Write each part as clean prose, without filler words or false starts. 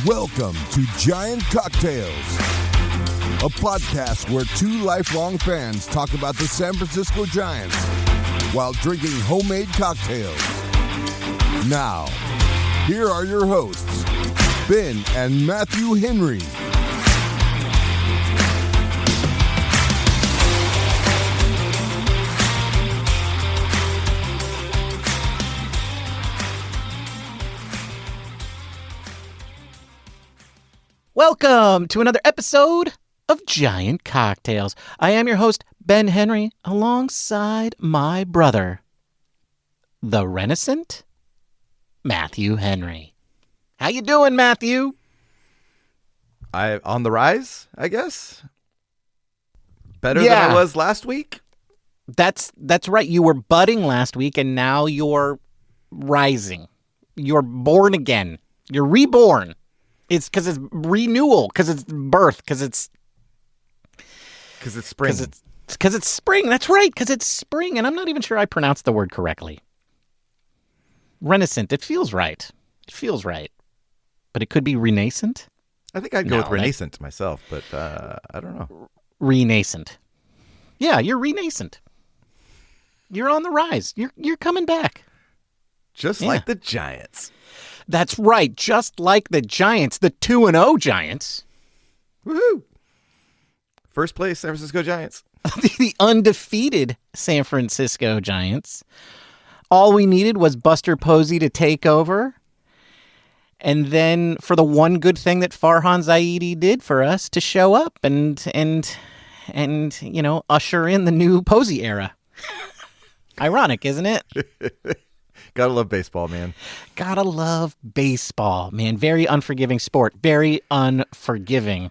Welcome to Giant Cocktails, a podcast where two lifelong fans talk about the San Francisco Giants while drinking homemade cocktails. Now, here are your hosts, Ben and Matthew Henry. Welcome to another episode of Giant Cocktails. I am your host, Ben Henry, alongside my brother, the Renaissance Matthew Henry. How you doing, Matthew? On the rise, I guess. Better than I was last week. That's right. You were budding last week, and now you're rising. You're born again. You're reborn. It's because it's renewal, because it's birth, because it's spring. Because it's spring. That's right, because it's spring. And I'm not even sure I pronounced the word correctly. Renaissance. It feels right. It feels right. But it could be renascent? I think I'd go with renascent myself, but I don't know. Renascent. Yeah, you're renascent. You're on the rise. You're coming back. Just like the Giants. That's right, just like the Giants, the 2-0 Giants. Woohoo! First place, San Francisco Giants. The undefeated San Francisco Giants. All we needed was Buster Posey to take over. And then for the one good thing that Farhan Zaidi did for us, to show up and you know, usher in the new Posey era. Ironic, isn't it? Gotta love baseball, man. Gotta love baseball, man. Very unforgiving sport. Very unforgiving.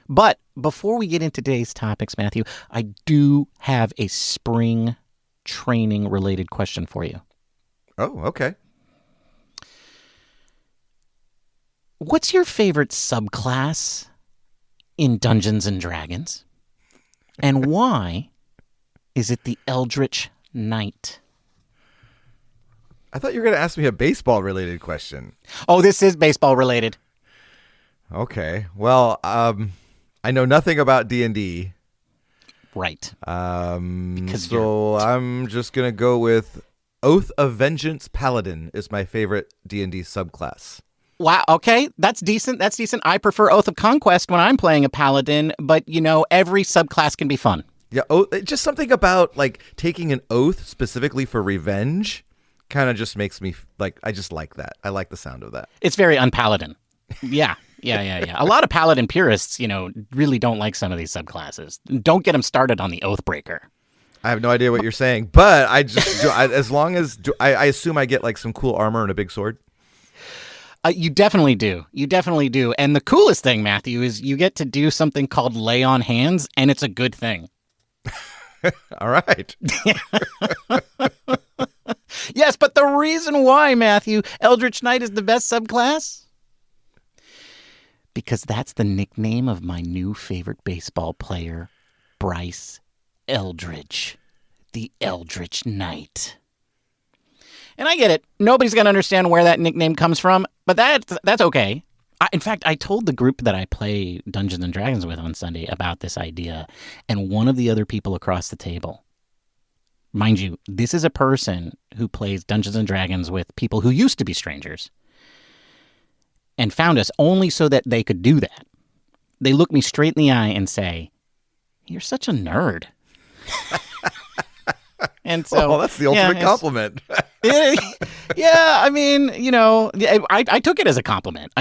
But before we get into today's topics, Matthew, I do have a spring training related question for you. Oh, okay. What's your favorite subclass in Dungeons and Dragons? And why is it the Eldritch Knight? I thought you were going to ask me a baseball-related question. Oh, this is baseball-related. Okay. Well, I know nothing about D&D. Right. So I'm just going to go with Oath of Vengeance Paladin is my favorite D&D subclass. Wow. Okay. That's decent. That's decent. I prefer Oath of Conquest when I'm playing a Paladin, but, you know, every subclass can be fun. Yeah. Just something about, like, taking an oath specifically for revenge kind of just makes me like, I just like that. I like the sound of that. It's very un-Paladin. Yeah. A lot of Paladin purists, you know, really don't like some of these subclasses. Don't get them started on the Oathbreaker. I have no idea what you're saying, but I just, as long as, I assume I get like some cool armor and a big sword. You definitely do. You definitely do. And the coolest thing, Matthew, is you get to do something called lay on hands, and it's a good thing. All right. Yes, but the reason why, Matthew, Eldritch Knight is the best subclass? Because that's the nickname of my new favorite baseball player, Bryce Eldridge, the Eldritch Knight. And I get it. Nobody's going to understand where that nickname comes from, but that's okay. In fact, I told the group that I play Dungeons & Dragons with on Sunday about this idea, and one of the other people across the table, mind you, this is a person who plays Dungeons & Dragons with people who used to be strangers and found us only so that they could do that. They look me straight in the eye and say, "You're such a nerd." And so, that's the ultimate compliment. Yeah, I mean, you know, I took it as a compliment.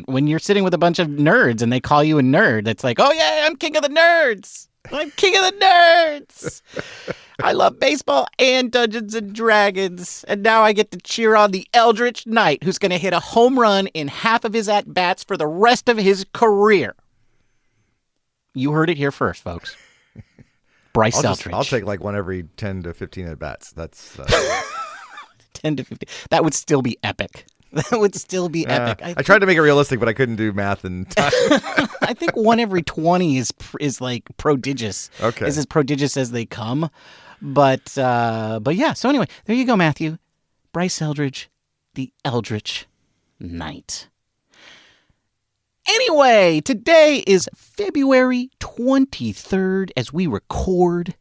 When you're sitting with a bunch of nerds and they call you a nerd, it's like, oh yeah, I'm king of the nerds. I'm king of the nerds. I love baseball and Dungeons and Dragons. And now I get to cheer on the Eldritch Knight, who's going to hit a home run in half of his at-bats for the rest of his career. You heard it here first, folks. Bryce Eldridge. I'll take like one every 10 to 15 at-bats. That's 10 to 15. That would still be epic. That would still be epic. I tried to make it realistic, but I couldn't do math in time. I think one every 20 is like prodigious. Okay. Is as prodigious as they come. But yeah. So anyway, there you go, Matthew. Bryce Eldridge, the Eldritch Knight. Anyway, today is February 23rd as we record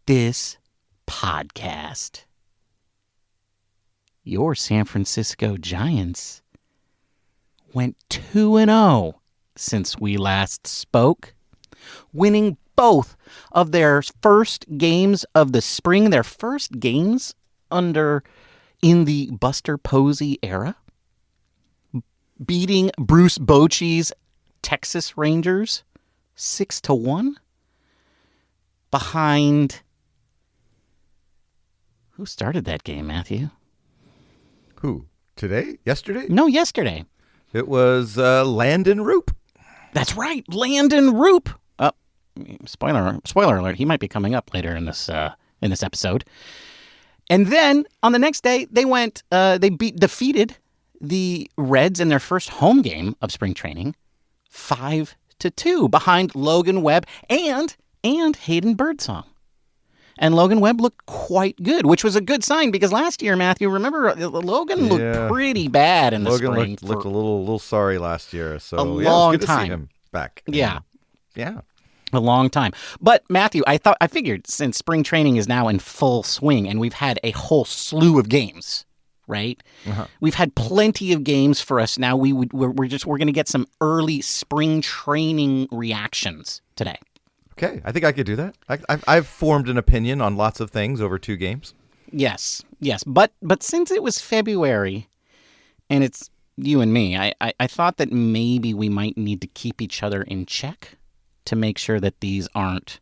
this podcast. Your San Francisco Giants went 2-0 since we last spoke, winning both of their first games of the spring, their first games in the Buster Posey era, beating Bruce Bochy's Texas Rangers 6-1 behind... Who started that game, Matthew? Who? Today? Yesterday? No, yesterday. It was Landon Roop. That's right, Landon Roop. Spoiler alert, he might be coming up later in this episode. And then on the next day, they defeated the Reds in their first home game of spring training, 5-2, behind Logan Webb and Hayden Birdsong. And Logan Webb looked quite good, which was a good sign because last year, Matthew, remember, Logan looked pretty bad in the spring. Logan looked a little sorry last year. So long it was good time. to see him back. Yeah. A long time. But Matthew, I figured since spring training is now in full swing and we've had a whole slew of games, right? Uh-huh. We've had plenty of games for us now. We're going to get some early spring training reactions today. Okay, I think I could do that. I've formed an opinion on lots of things over 2 games. Yes. But since it was February and it's you and me, I thought that maybe we might need to keep each other in check to make sure that these aren't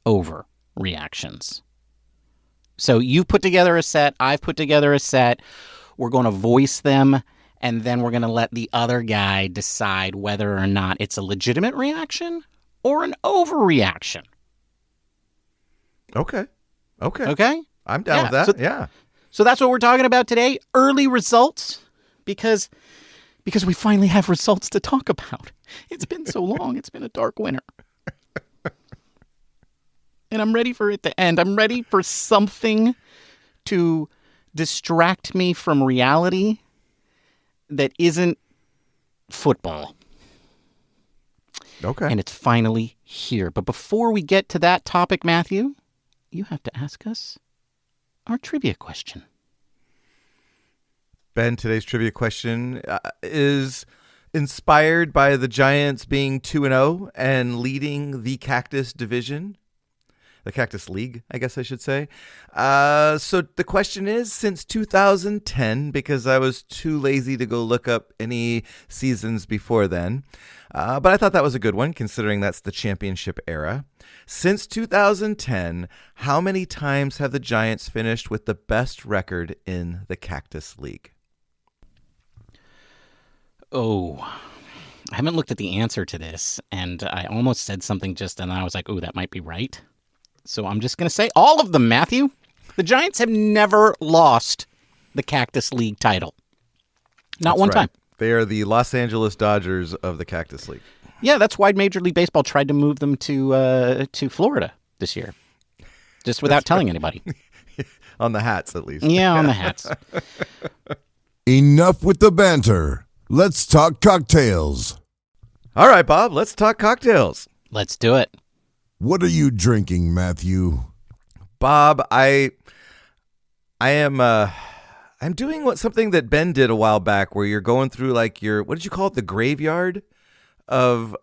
overreactions. So you've put together a set, I've put together a set. We're going to voice them, and then we're going to let the other guy decide whether or not it's a legitimate reaction or an overreaction. Okay. I'm down with that. So that's what we're talking about today. Early results, because we finally have results to talk about. It's been so long. It's been a dark winter. And I'm ready for it to end. I'm ready for something to distract me from reality that isn't football. Okay. And it's finally here. But before we get to that topic, Matthew, you have to ask us our trivia question. Ben, today's trivia question is inspired by the Giants being 2-0 and leading the Cactus Division. The Cactus League, I guess I should say. So the question is, since 2010, because I was too lazy to go look up any seasons before then, but I thought that was a good one, considering that's the championship era. Since 2010, how many times have the Giants finished with the best record in the Cactus League? Oh, I haven't looked at the answer to this, and I almost said something just then. I was like, oh, that might be right. So I'm just going to say all of them, Matthew. The Giants have never lost the Cactus League title. Not one time. They are the Los Angeles Dodgers of the Cactus League. Yeah, that's why Major League Baseball tried to move them to Florida this year, just without telling anybody. On the hats, at least. Yeah, on the hats. Enough with the banter. Let's talk cocktails. All right, Bob, let's talk cocktails. Let's do it. What are you drinking, Matthew? Bob, I'm doing something that Ben did a while back, where you're going through like what did you call it, the graveyard of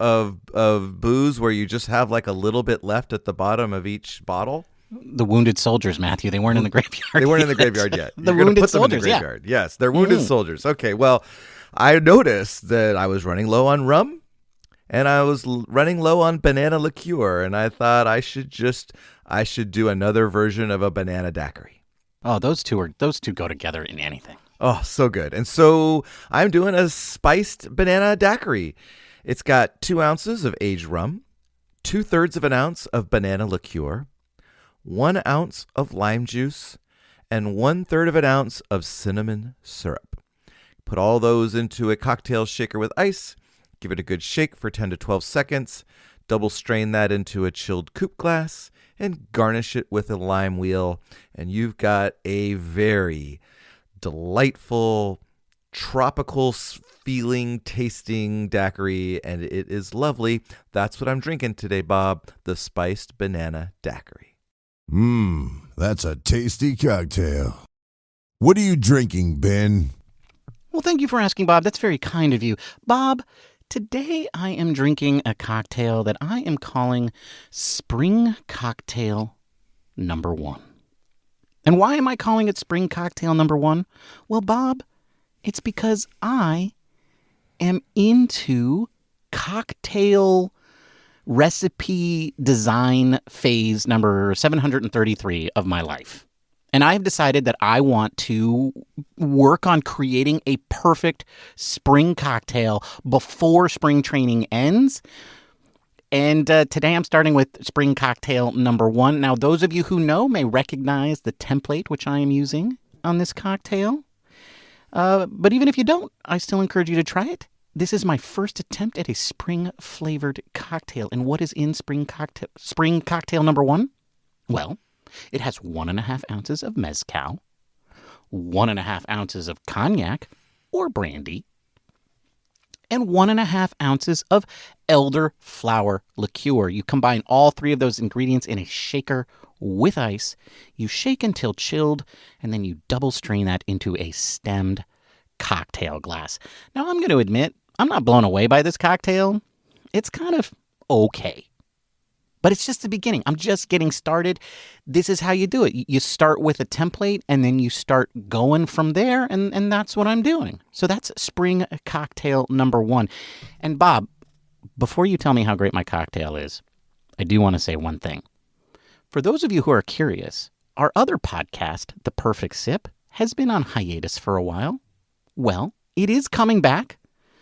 booze, where you just have like a little bit left at the bottom of each bottle. The wounded soldiers, Matthew. They weren't in the graveyard. They weren't in the graveyard yet. The You're wounded put them soldiers, in the graveyard. Yeah. Yes, they're wounded soldiers. Okay, well, I noticed that I was running low on rum, and I was running low on banana liqueur, and I thought I should do another version of a banana daiquiri. Oh, those two go together in anything. Oh, so good. And so I'm doing a spiced banana daiquiri. It's got 2 ounces of aged rum, 2/3 of an ounce of banana liqueur, 1 ounce of lime juice, and 1/3 of an ounce of cinnamon syrup. Put all those into a cocktail shaker with ice. Give it a good shake for 10 to 12 seconds. Double strain that into a chilled coupe glass and garnish it with a lime wheel. And you've got a very delightful tropical feeling, tasting daiquiri, and it is lovely. That's what I'm drinking today, Bob, the Spiced Banana Daiquiri. That's a tasty cocktail. What are you drinking, Ben? Well, thank you for asking, Bob. That's very kind of you. Bob, today I am drinking a cocktail that I am calling Spring Cocktail Number 1. And why am I calling it Spring Cocktail Number 1? Well, Bob, it's because I am into cocktail recipe design phase number 733 of my life. And I've decided that I want to work on creating a perfect spring cocktail before spring training ends. And today I'm starting with Spring Cocktail Number 1. Now, those of you who know may recognize the template which I am using on this cocktail. But even if you don't, I still encourage you to try it. This is my first attempt at a spring-flavored cocktail. And what is in Spring Cocktail Number 1? Well, it has 1.5 ounces of Mezcal, 1.5 ounces of Cognac or Brandy, and 1.5 ounces of elderflower liqueur. You combine all three of those ingredients in a shaker with ice. You shake until chilled, and then you double strain that into a stemmed cocktail glass. Now, I'm going to admit, I'm not blown away by this cocktail. It's kind of okay. But it's just the beginning. I'm just getting started. This is how you do it. You start with a template, and then you start going from there, and that's what I'm doing. So that's Spring Cocktail Number 1. And Bob, before you tell me how great my cocktail is, I do want to say one thing. For those of you who are curious, our other podcast, The Perfect Sip, has been on hiatus for a while. Well, it is coming back.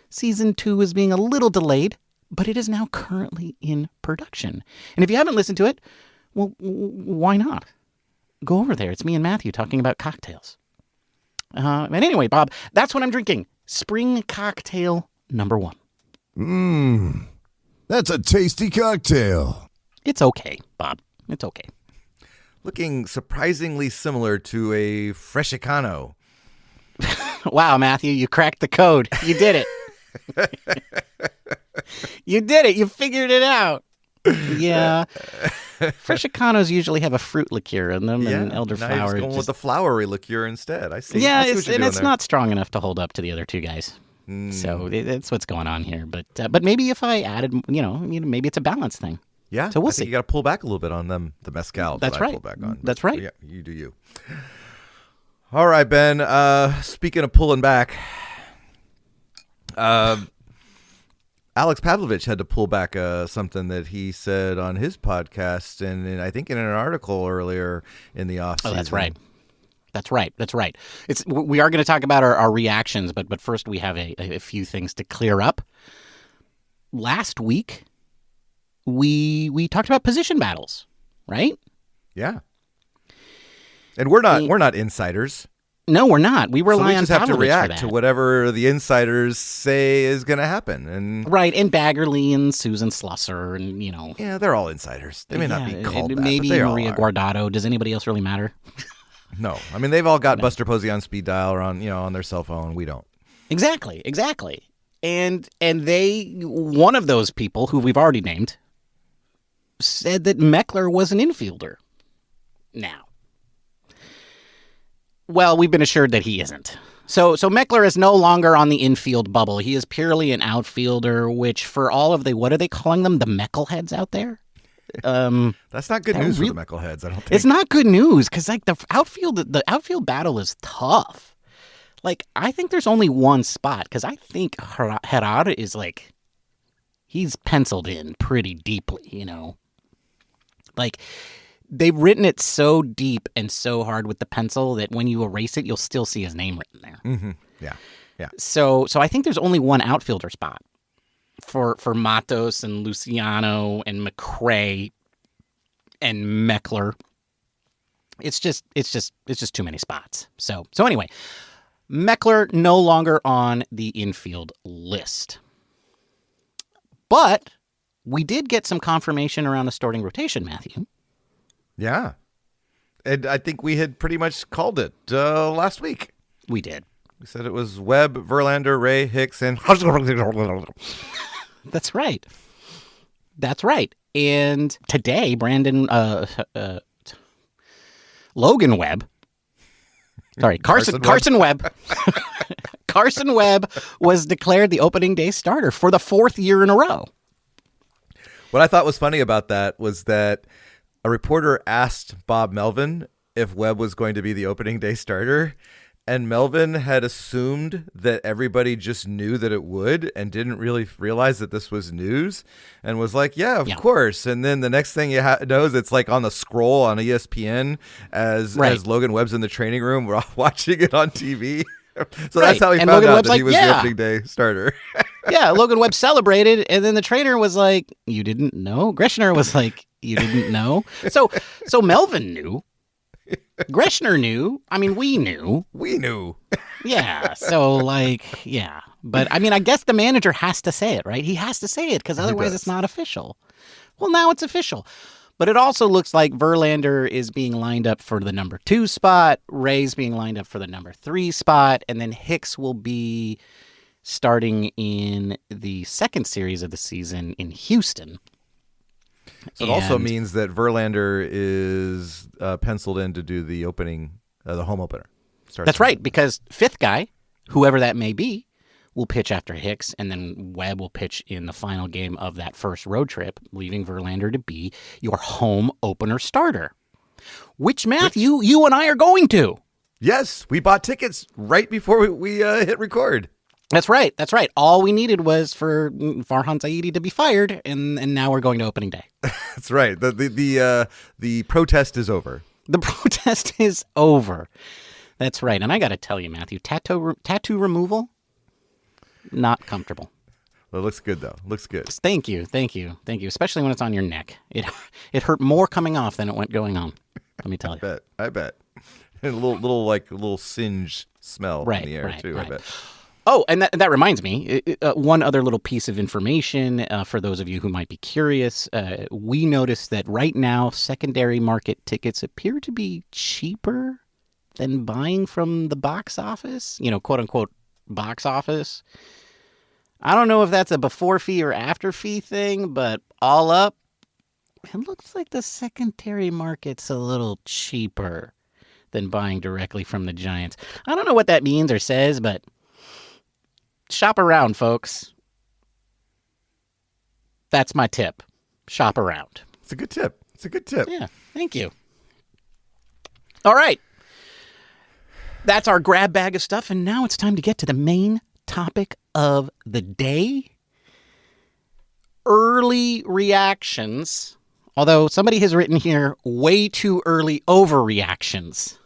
Season 2 is being a little delayed, but it is now currently in production. And if you haven't listened to it, well, why not? Go over there. It's me and Matthew talking about cocktails. And anyway, Bob, that's what I'm drinking. Spring Cocktail Number 1. That's a tasty cocktail. It's okay, Bob. It's okay. Looking surprisingly similar to a Freshicano. Wow, Matthew, you cracked the code. You did it. You did it. You figured it out. Yeah. Freshicanos usually have a fruit liquor in them, and elderflower. Now you're going with the flowery liqueur instead. I see. Yeah, I see it's not strong enough to hold up to the other two guys. So that's what's going on here. But maybe if I added, maybe it's a balance thing. Yeah. So we'll I see. think you got to pull back a little bit on them. The mezcal. That's that I right. pull back on. That's right. Yeah, you do you. All right, Ben. Speaking of pulling back, Alex Pavlovich had to pull back something that he said on his podcast, and I think in an article earlier in the off season. Oh, that's right. That's right. We are going to talk about our reactions, but first we have a few things to clear up. Last week, we talked about position battles, right? Yeah. And we're not insiders. No, we're not. We rely on just have to Pavlovich react for to that. whatever the insiders say is going to happen, and Right, and Baggerly and Susan Slusser, and yeah, they're all insiders. They may not be called that, maybe but they all Maria are. Guardado. Does anybody else really matter? No, I mean they've all got Buster Posey on speed dial or on their cell phone. We don't. Exactly. And one of those people who we've already named said that Meckler was an infielder. Now, well, we've been assured that he isn't. So Meckler is no longer on the infield bubble. He is purely an outfielder, which for all of what are they calling them? The Meckleheads out there? That's not good news for the Meckleheads, I don't think. It's not good news because the outfield battle is tough. Like, I think there's only one spot because I think Herrera is he's penciled in pretty deeply, Like, they've written it so deep and so hard with the pencil that when you erase it, you'll still see his name written there. Mm-hmm. Yeah. So I think there's only one outfielder spot for Matos and Luciano and McRae and Meckler. It's just too many spots. So anyway, Meckler no longer on the infield list. But we did get some confirmation around the starting rotation, Matthew. Yeah. And I think we had pretty much called it last week. We did. We said it was Webb, Verlander, Ray, Hicks, and That's right. That's right. And today, Logan Webb. Sorry, Carson Webb. Carson Webb was declared the opening day starter for the 4th year in a row. What I thought was funny about that was that a reporter asked Bob Melvin if Webb was going to be the opening day starter, and Melvin had assumed that everybody just knew that it would and didn't really realize that this was news, and was like, yeah, of course. And then the next thing you knows, it's like on the scroll on ESPN as Logan Webb's in the training room. We're all watching it on TV. So that's how he found Logan out Webb's that he like, was the opening day starter. Yeah, Logan Webb celebrated, and then the trainer was like, you didn't know? Greshner was like, you didn't know? So Melvin knew. Greshner knew. I mean, we knew. We knew. Yeah, so yeah. But, I mean, I guess the manager has to say it, right? He has to say it, because otherwise it's not official. Well, now it's official. But it also looks like Verlander is being lined up for the number 2 spot, Ray's being lined up for the number 3 spot, and then Hicks will be starting in the second series of the season in Houston. So it also means that Verlander is penciled in to do the opening, the home opener. That's right, because 5th guy, whoever that may be, will pitch after Hicks, and then Webb will pitch in the final game of that first road trip, leaving Verlander to be your home opener starter. Which, Matthew, you and I are going to. Yes, we bought tickets right before we hit record. That's right. That's right. All we needed was for Farhan Zaidi to be fired, and now we're going to opening day. That's right. The protest is over. The protest is over. That's right. And I got to tell you, Matthew, tattoo removal, not comfortable. Well, it looks good, though. Looks good. Thank you. Especially when it's on your neck. It hurt more coming off than it went going on. Let me tell you. I bet. And a little singe smell in the air, too, I bet. Oh, and that reminds me, one other little piece of information for those of you who might be curious. We noticed that right now, secondary market tickets appear to be cheaper than buying from the box office, quote unquote box office. I don't know if that's a before fee or after fee thing, but all up, it looks like the secondary market's a little cheaper than buying directly from the Giants. I don't know what that means or says, but shop around, folks. That's my tip. Shop around. It's a good tip. Yeah, thank you. All right. That's our grab bag of stuff, and now it's time to get to the main topic of the day. Early reactions. Although somebody has written here, way too early overreactions.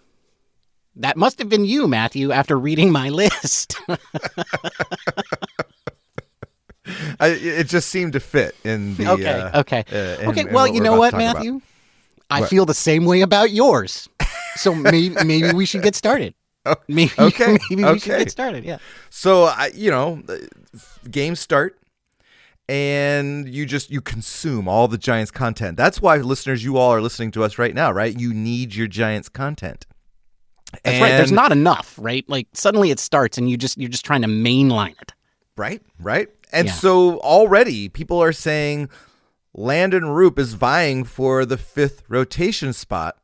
That must have been you, Matthew, after reading my list. It just seemed to fit in the... Okay. Well, you know what, Matthew? I feel the same way about yours. So maybe we should get started. Maybe we should get started, yeah. So, games start, and you consume all the Giants content. That's why, listeners, you all are listening to us right now, right? You need your Giants content. That's right. There's not enough, right? Like suddenly it starts and you're just trying to mainline it. Right. And so already people are saying Landon Roop is vying for the 5th rotation spot.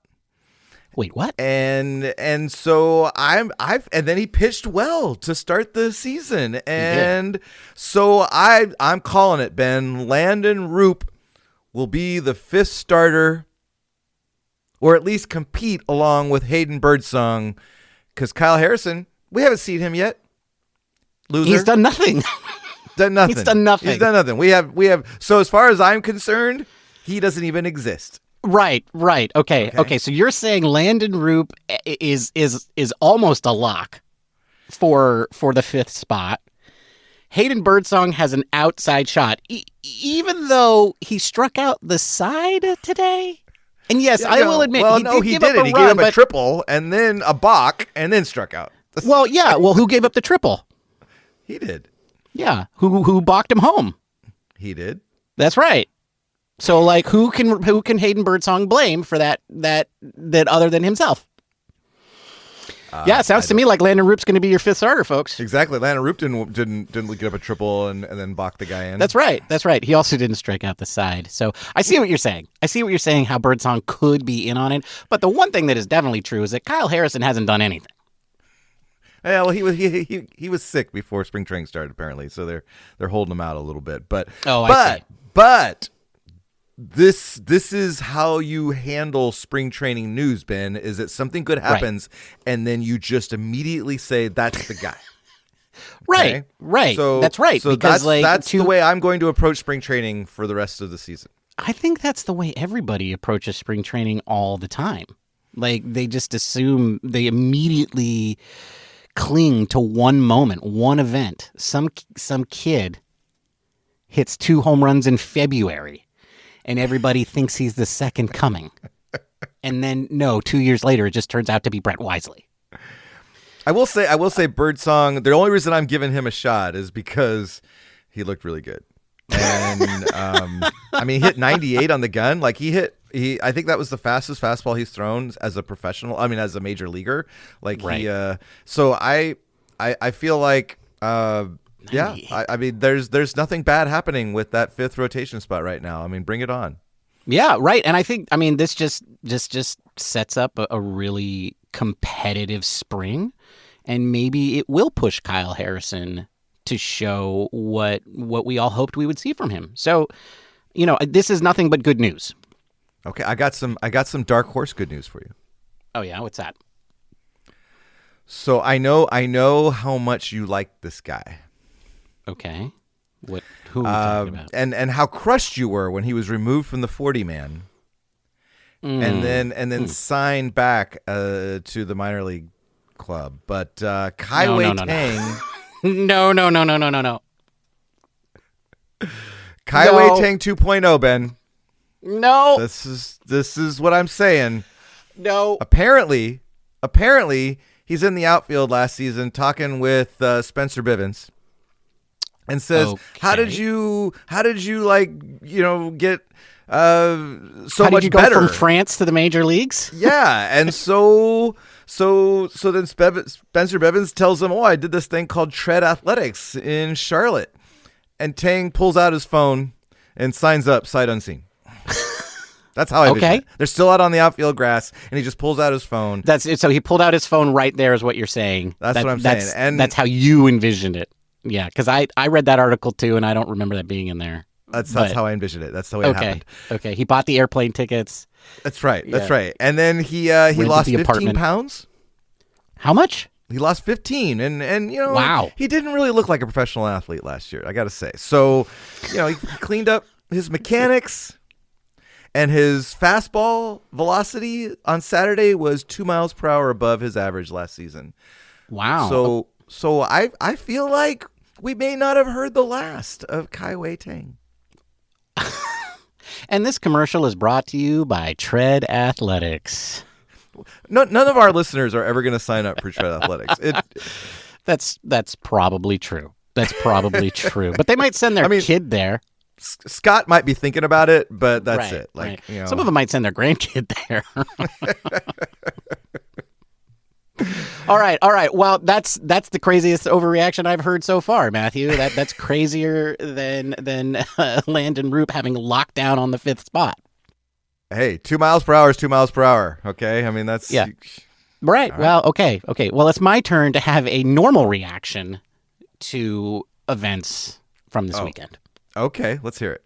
Wait, what? And so and then he pitched well to start the season. And so I'm calling it, Ben. Landon Roop will be the 5th starter, or at least compete along with Hayden Birdsong, because Kyle Harrison, we haven't seen him yet. Loser. He's done nothing. He's done nothing. We have. So as far as I'm concerned, he doesn't even exist. Right. Okay. So you're saying Landon Roop is almost a lock for the 5th spot. Hayden Birdsong has an outside shot, even though he struck out the side today. And yes, I will admit, he didn't. He gave up a triple and then a balk and then struck out. Well, yeah. Well, who gave up the triple? He did. Yeah. Who balked him home? He did. That's right. So, like, who can Hayden Birdsong blame for that other than himself? Yeah, it sounds to me like Landon Roop's going to be your fifth starter, folks. Exactly. Landon Roop didn't get up a triple and then balk the guy in. That's right. He also didn't strike out the side. So I see what you're saying. How Birdsong could be in on it. But the one thing that is definitely true is that Kyle Harrison hasn't done anything. Yeah, well, he was sick before spring training started, apparently, so they're holding him out a little bit. I see. But this is how you handle spring training news, Ben. Is that something good happens, and then you just immediately say that's the guy. Right, right. So that's right. So because that's the way I'm going to approach spring training for the rest of the season. I think that's the way everybody approaches spring training all the time. Like they just assume they immediately cling to one moment, one event. Some kid hits 2 home runs in February, and everybody thinks he's the second coming. And then, no, 2 years later, it just turns out to be Brett Wisely. I will say Birdsong, the only reason I'm giving him a shot is because he looked really good. And, he hit 98 on the gun. Like, I think that was the fastest fastball he's thrown as a professional. As a major leaguer. Like, right. So I feel like, there's nothing bad happening with that 5th rotation spot right now. Bring it on. Yeah, right. And I think, this just sets up a really competitive spring, and maybe it will push Kyle Harrison to show what we all hoped we would see from him. So, this is nothing but good news. Okay, I got some dark horse good news for you. Oh yeah, what's that? So I know how much you like this guy. Okay. Who are we talking about? And how crushed you were when he was removed from the 40 man. And then signed back to the minor league club. But Kai-Wei Tang No. Kai-Wei Tang 2.0, Ben. No. This is what I'm saying. No. Apparently he's in the outfield last season talking with Spencer Bivens and says, okay. How did you get so How much did you go better from France to the major leagues? Yeah, and so then Spencer Bivens tells him, I did this thing called Tread Athletics in Charlotte, and Tang pulls out his phone and signs up sight unseen. That's how I envision it. They're still out on the outfield grass, and he just pulls out his phone. That's it. So he pulled out his phone right there, is what you're saying. That's what I'm saying. And that's how you envisioned it. Yeah, because I read that article too, and I don't remember that being in there. That's how I envisioned it. That's the way it happened. Okay. He bought the airplane tickets. That's right. Yeah. That's right. And then he lost 15 pounds. How much? He lost 15, and wow. He didn't really look like a professional athlete last year, I got to say. So, he cleaned up his mechanics. And his fastball velocity on Saturday was 2 miles per hour above his average last season. Wow. So I feel like we may not have heard the last of Kai-Wei Tang. And this commercial is brought to you by Tread Athletics. None of our listeners are ever going to sign up for Tread Athletics. That's probably true. But they might send their kid there. Scott might be thinking about it, but that's right, it. Like, right. Some of them might send their grandkid there. All right. Well, that's the craziest overreaction I've heard so far, Matthew. That's crazier than Landon Roop having locked down on the 5th spot. Hey, 2 miles per hour is 2 miles per hour. Okay, that's right. Well, okay. Well, it's my turn to have a normal reaction to events from this weekend. Okay, let's hear it.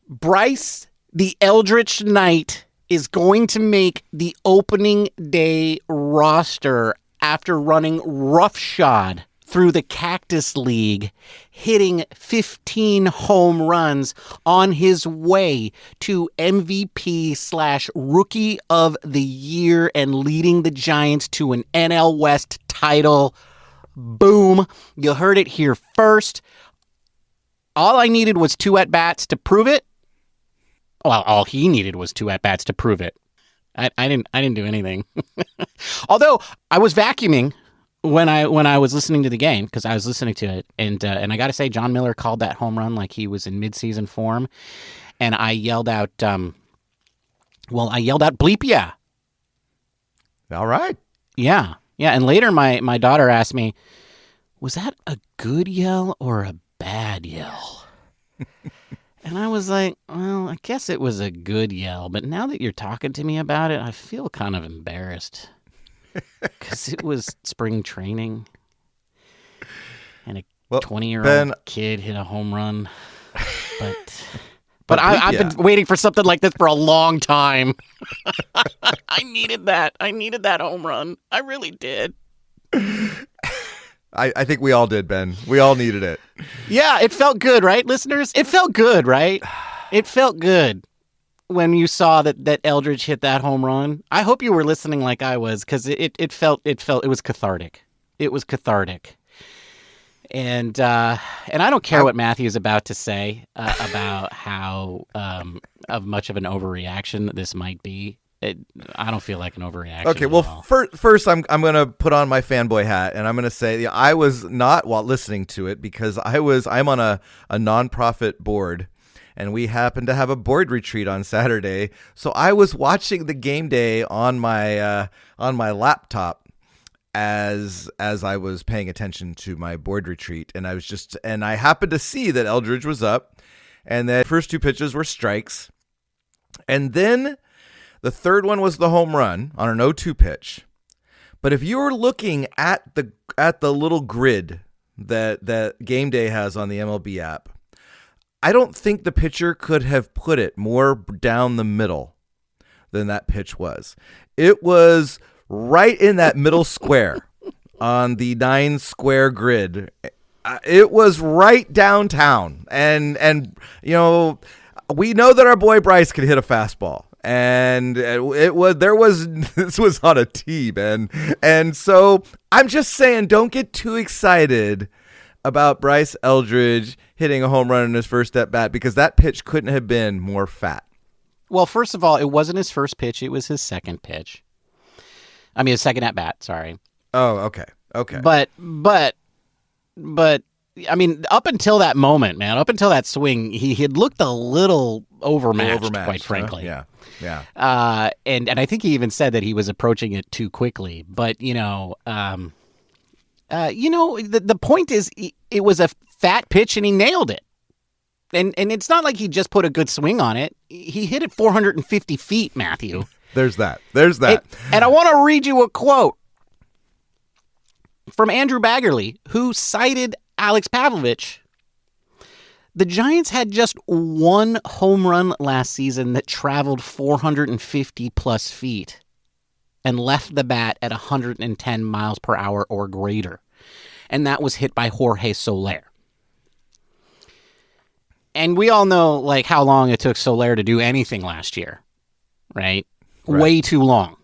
Bryce, the Eldritch Knight, is going to make the opening day roster after running roughshod through the Cactus League, hitting 15 home runs on his way to MVP/Rookie of the Year and leading the Giants to an NL West title. Boom. You heard it here first. All I needed was 2 at-bats to prove it. Well, all he needed was 2 at-bats to prove it. I didn't do anything. Although I was vacuuming when I was listening to the game, because I was listening to it, and I got to say, John Miller called that home run like he was in midseason form, and I yelled out, bleep yeah. All right. Yeah. Yeah. And later my daughter asked me, was that a good yell or a bad yell? And I was like, well, I guess it was a good yell. But now that you're talking to me about it, I feel kind of embarrassed. Because it was spring training. And a 20-year-old kid hit a home run. But I've been waiting for something like this for a long time. I needed that. I needed that home run. I really did. I think we all did, Ben. We all needed it. Yeah, it felt good, right, listeners? It felt good, right? It felt good when you saw that Eldridge hit that home run. I hope you were listening like I was, because it was cathartic. It was cathartic. And I don't care what Matthew's about to say about how of much of an overreaction this might be. I don't feel like an overreaction. Okay, well, first I'm going to put on my fanboy hat, and I'm going to say I was not while listening to it because I'm on a nonprofit board, and we happened to have a board retreat on Saturday, so I was watching the game day on my laptop as I was paying attention to my board retreat, and I happened to see that Eldridge was up, and the first two pitches were strikes, and then the third one was the home run on an 0-2 pitch. But if you were looking at the little grid that Game Day has on the MLB app, I don't think the pitcher could have put it more down the middle than that pitch was. It was right in that middle square on the 9-square grid. It was right downtown. And we know that our boy Bryce can hit a fastball. And this was on a tee, man. And so I'm just saying, don't get too excited about Bryce Eldridge hitting a home run in his first at bat, because that pitch couldn't have been more fat. Well, first of all, it wasn't his first pitch. It was his second pitch. I mean, his second at bat. Sorry. Oh, okay. But I mean, up until that moment, man, up until that swing, he had looked a little overmatched, quite frankly. Yeah. And I think he even said that he was approaching it too quickly. But the point is, it was a fat pitch and he nailed it. And it's not like he just put a good swing on it. He hit it 450 feet, Matthew. There's that. And I want to read you a quote from Andrew Baggerly, who cited Alex Pavlovich. The Giants had just one home run last season that traveled 450 plus feet and left the bat at 110 miles per hour or greater. And that was hit by Jorge Soler. And we all know like how long it took Soler to do anything last year, right? Way too long.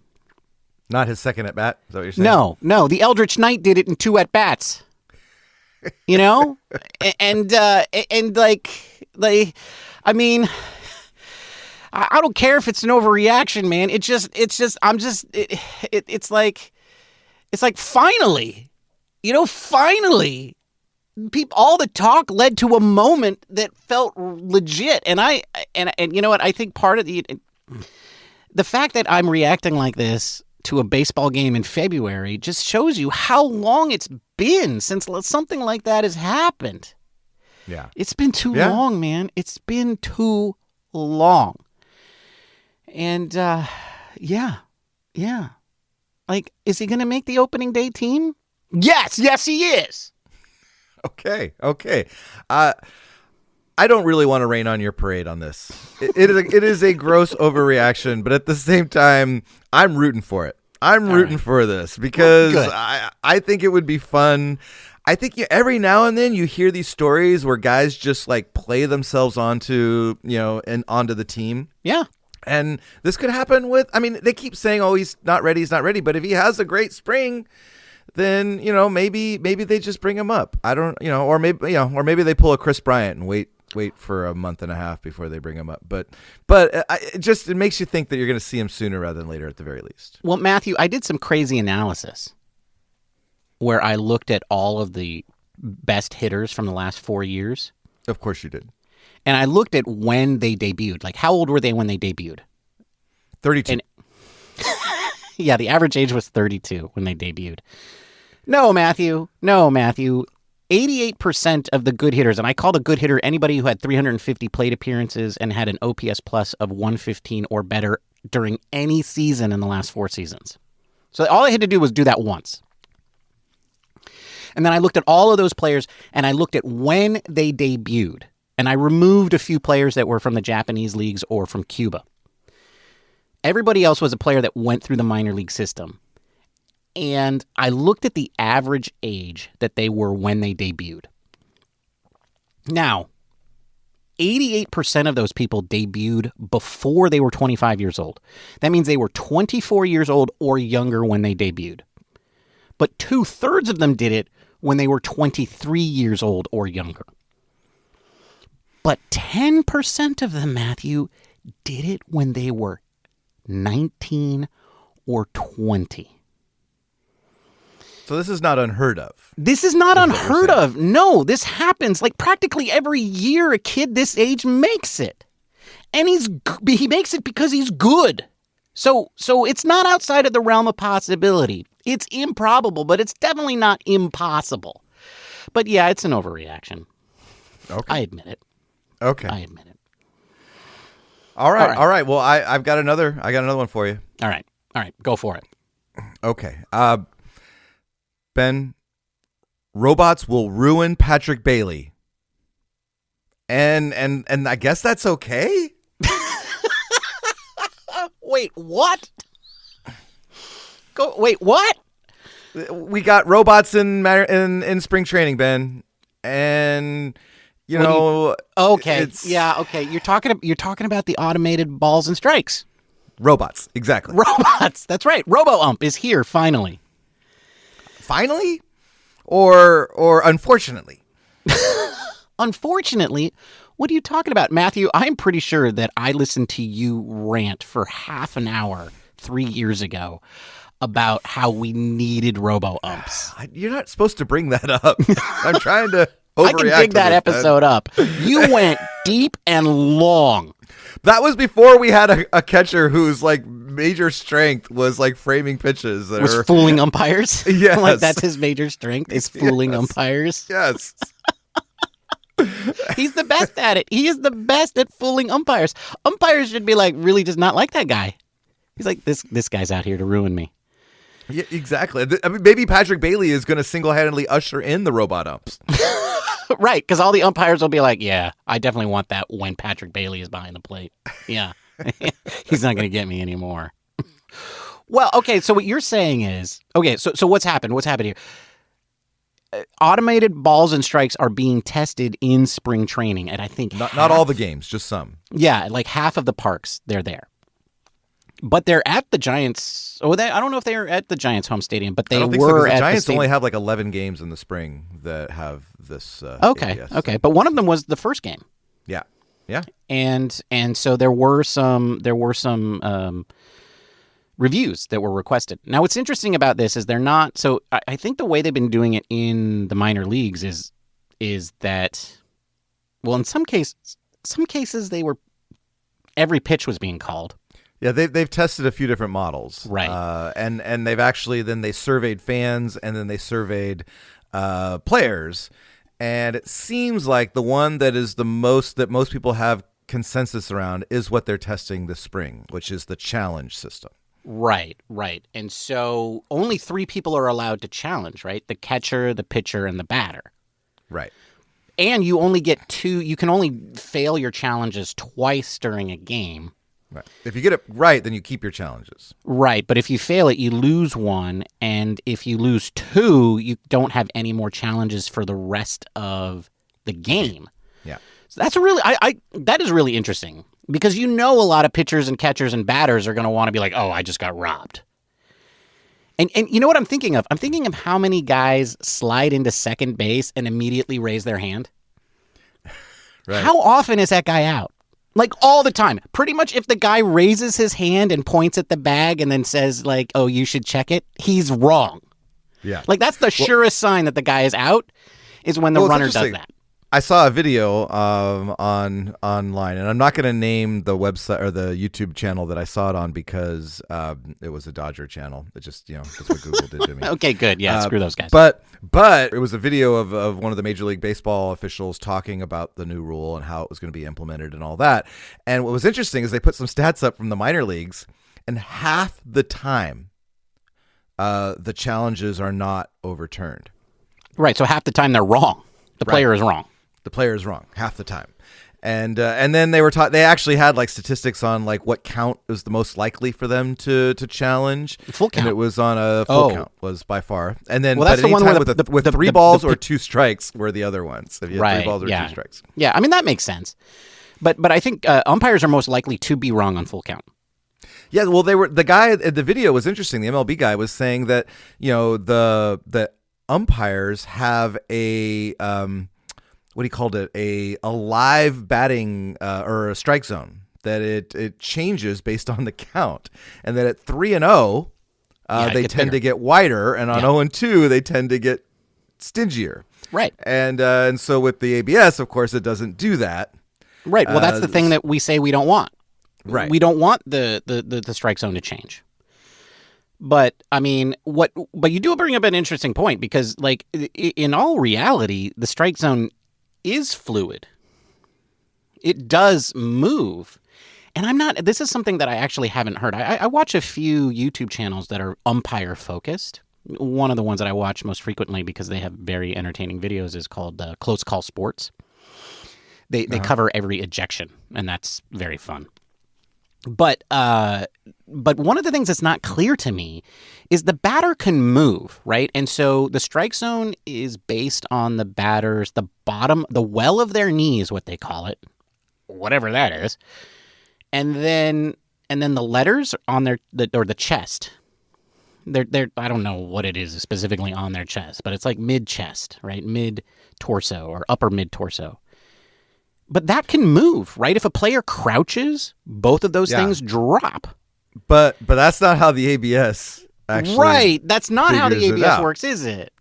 Not his second at bat, is that what you're saying? No. The Eldritch Knight did it in 2 at bats. And I mean, I don't care if it's an overreaction, man. It's like finally, all the talk led to a moment that felt legit. And you know what? I think part of the fact that I'm reacting like this to a baseball game in February just shows you how long it's been since something like that has happened. Yeah. It's been too long, man. It's been too long. And, yeah. Like, is he going to make the opening day team? Yes, he is. Okay. I don't really want to rain on your parade on this. It is a gross overreaction, but at the same time, I'm rooting for it. I'm rooting for this because I think it would be fun. I think every now and then you hear these stories where guys just like play themselves onto the team. Yeah. And this could happen they keep saying, oh, he's not ready. But if he has a great spring, then, maybe they just bring him up. I don't, or maybe they pull a Chris Bryant and wait for a month and a half before they bring him up. But it makes you think that you're going to see him sooner rather than later at the very least. Well, Matthew, I did some crazy analysis where I looked at all of the best hitters from the last 4 years. Of course you did. And I looked at when they debuted. Like, how old were they when they debuted? 32. Yeah, the average age was 32 when they debuted. No, Matthew. 88% of the good hitters, and I called a good hitter anybody who had 350 plate appearances and had an OPS plus of 115 or better during any season in the last 4 seasons. So all I had to do was do that once. And then I looked at all of those players, and I looked at when they debuted. And I removed a few players that were from the Japanese leagues or from Cuba. Everybody else was a player that went through the minor league system. And I looked at the average age that they were when they debuted. Now, 88% of those people debuted before they were 25 years old. That means they were 24 years old or younger when they debuted. But 2/3 of them did it when they were 23 years old or younger. But 10% of them, Matthew, did it when they were 19 or 20. So this is not unheard of. This is not unheard of. No, this happens like practically every year a kid this age makes it. And he makes it because he's good. So it's not outside of the realm of possibility. It's improbable, but it's definitely not impossible. But yeah, it's an overreaction. Okay. I admit it. Okay. I admit it. All right. Well, I've got another one for you. All right. Go for it. Okay. Ben, robots will ruin Patrick Bailey. And I guess that's okay? Wait, what? Wait, what? We got robots in spring training, Ben. And okay. You're talking about the automated balls and strikes. Robots, exactly. Robots. That's right. RoboUmp is here finally. Finally? Or unfortunately? Unfortunately, what are you talking about, Matthew? I'm pretty sure that I listened to you rant for half an hour 3 years ago about how we needed RoboUmps. You're not supposed to bring that up. I'm trying to overreact. I can dig that episode up. You went deep and long. That was before we had a catcher whose like major strength was like framing pitches. Fooling umpires? Yes. Like that's his major strength is fooling umpires? Yes. He's the best at it. He is the best at fooling umpires. Umpires should be like, really does not like that guy. He's like, this guy's out here to ruin me. Yeah, exactly. I mean, maybe Patrick Bailey is going to single-handedly usher in the robot umps. Right, because all the umpires will be like, yeah, I definitely want that when Patrick Bailey is behind the plate. Yeah. He's not going to get me anymore. Well, okay, so what you're saying is, okay, so what's happened? What's happened here? Automated balls and strikes are being tested in spring training, and I think not all the games, just some. Yeah, like half of the parks, they're there. But they're at the Giants. I don't know if they are at the Giants' home stadium, but they were at the Giants only have like 11 games in the spring that have this. Okay, but one of them was the first game. Yeah. And so there were some reviews that were requested. Now, what's interesting about this is they're not. So I think the way they've been doing it in the minor leagues is that, well, in some cases they were every pitch was being called. Yeah, they've tested a few different models, right? And they've actually they surveyed fans and then they surveyed players, and it seems like the one that most people have consensus around is what they're testing this spring, which is the challenge system. Right. And so only 3 people are allowed to challenge, right? The catcher, the pitcher, and the batter. Right. And you only get 2. You can only fail your challenges twice during a game. Right. If you get it right, then you keep your challenges. Right, but if you fail it, you lose 1, and if you lose 2, you don't have any more challenges for the rest of the game. Yeah. So that's that is really interesting because a lot of pitchers and catchers and batters are going to want to be like, "Oh, I just got robbed." And you know what I'm thinking of? I'm thinking of how many guys slide into second base and immediately raise their hand. Right. How often is that guy out? Like all the time. Pretty much if the guy raises his hand and points at the bag and then says like, "Oh, you should check it," he's wrong. Yeah. Like that's the surest sign that the guy is out is when the runner does that. I saw a video online, and I'm not going to name the website or the YouTube channel that I saw it on because it was a Dodger channel. It just, that's what Google did to me. Okay, good. Yeah, screw those guys. But it was a video of one of the Major League Baseball officials talking about the new rule and how it was going to be implemented and all that. And what was interesting is they put some stats up from the minor leagues, and half the time the challenges are not overturned. Right, so half the time they're wrong. The player is wrong. The player is wrong half the time. And then they were they actually had like statistics on like what count was the most likely for them to challenge. Full count. And it was on a full count was by far. And then that's the one where with three balls or two strikes were the other ones. If you had 3 balls or 2 strikes. Yeah, I mean that makes sense. But I think umpires are most likely to be wrong on full count. Yeah, well the guy in the video was interesting. The MLB guy was saying that, the umpires have a what he called it, a live batting or a strike zone, that it changes based on the count, and that at 3-0 they tend to get wider, and on 0-2 they tend to get stingier. Right. And so with the ABS, of course, it doesn't do that. Right. Well, that's the thing that we say we don't want. Right. We don't want the strike zone to change. But I mean, but you do bring up an interesting point, because like in all reality, the strike zone is fluid. It does move. And this is something that I actually haven't heard. I watch a few YouTube channels that are umpire focused. One of the ones that I watch most frequently, because they have very entertaining videos, is called Close Call Sports. They cover every ejection, and that's very fun. But one of the things that's not clear to me is the batter can move, right? And so the strike zone is based on the batter's, the bottom, the well of their knee is what they call it, whatever that is. And then the letters on the chest. They're I don't know what it is specifically on their chest, but it's like mid-chest, right? Mid-torso or upper mid-torso. But that can move, right? If a player crouches, both of those things drop. But that's not how the ABS actually Right. That's not how the ABS out. works, is it?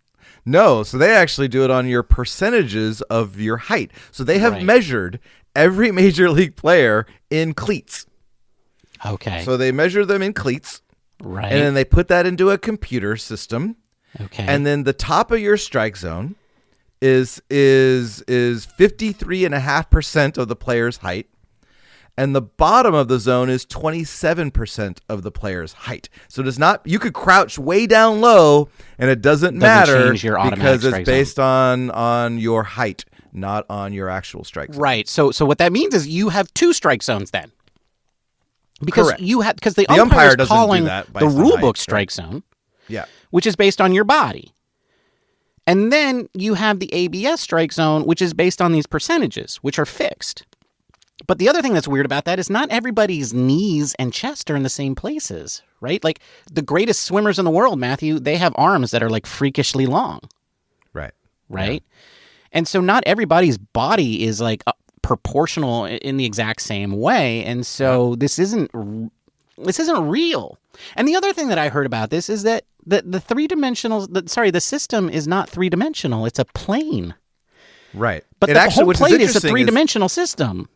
No. So they actually do it on your percentages of your height. So they have measured every major league player in cleats. Okay. So they measure them in cleats. Right. And then they put that into a computer system. Okay. And then the top of your strike zone is 53.5% of the player's height, and the bottom of the zone is 27% of the player's height. So it does not. You could crouch way down low, and it doesn't matter change your automatic because it's strike based on your height, not on your actual strike zone. Right. So what that means is you have 2 strike zones then. Because Correct. because the umpire umpire is doesn't do calling that the based on rule height, book strike zone, Yeah. which is based on your body. And then you have the ABS strike zone, which is based on these percentages, which are fixed. But the other thing that's weird about that is not everybody's knees and chest are in the same places, right? Like the greatest swimmers in the world, Matthew, they have arms that are like freakishly long. Right. Right? Yeah. And so not everybody's body is like proportional in the exact same way. And so this isn't real. And the other thing that I heard about this is that the system is not 3-dimensional. It's a plane. Right. But the whole plate is a 3-dimensional system.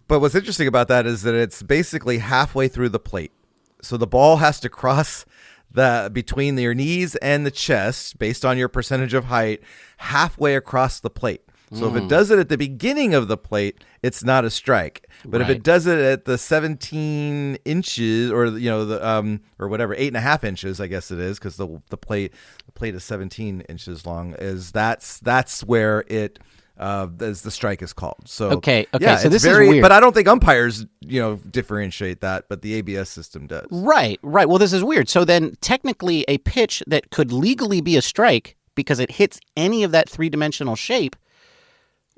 But what's interesting about that is that it's basically halfway through the plate. So the ball has to cross between your knees and the chest, based on your percentage of height, halfway across the plate. So if it does it at the beginning of the plate, it's not a strike. But if it does it at the 17 inches, or or whatever, 8.5 inches, I guess it is, because the plate is 17 inches long, that's where it as the strike is called. So okay. Yeah, so this is weird. But I don't think umpires differentiate that, but the ABS system does. Right. Well, this is weird. So then technically a pitch that could legally be a strike because it hits any of that 3-dimensional shape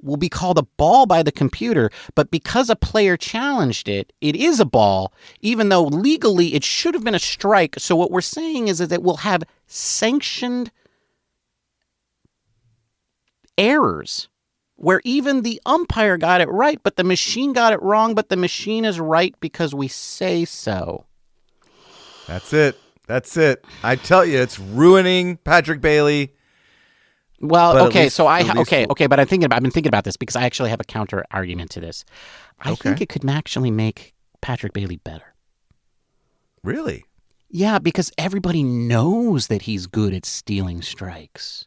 will be called a ball by the computer, but because a player challenged it, it is a ball, even though legally it should have been a strike. So what we're saying is that it will have sanctioned errors where even the umpire got it right, but the machine got it wrong, but the machine is right because we say so. That's it. I tell you, it's ruining Patrick Bailey. Well, But okay, but I've been thinking about this because I actually have a counter argument to this. I think it could actually make Patrick Bailey better. Really? Yeah, because everybody knows that he's good at stealing strikes.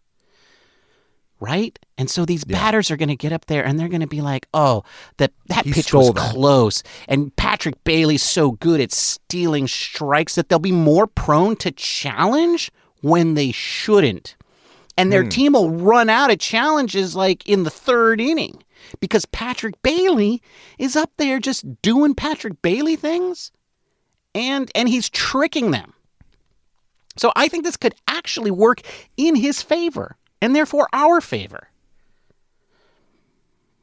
Right? And so these batters are going to get up there and they're going to be like, oh, that pitch was close. And Patrick Bailey's so good at stealing strikes that they'll be more prone to challenge when they shouldn't. And their team will run out of challenges like in the third inning because Patrick Bailey is up there just doing Patrick Bailey things and he's tricking them. So I think this could actually work in his favor and therefore our favor.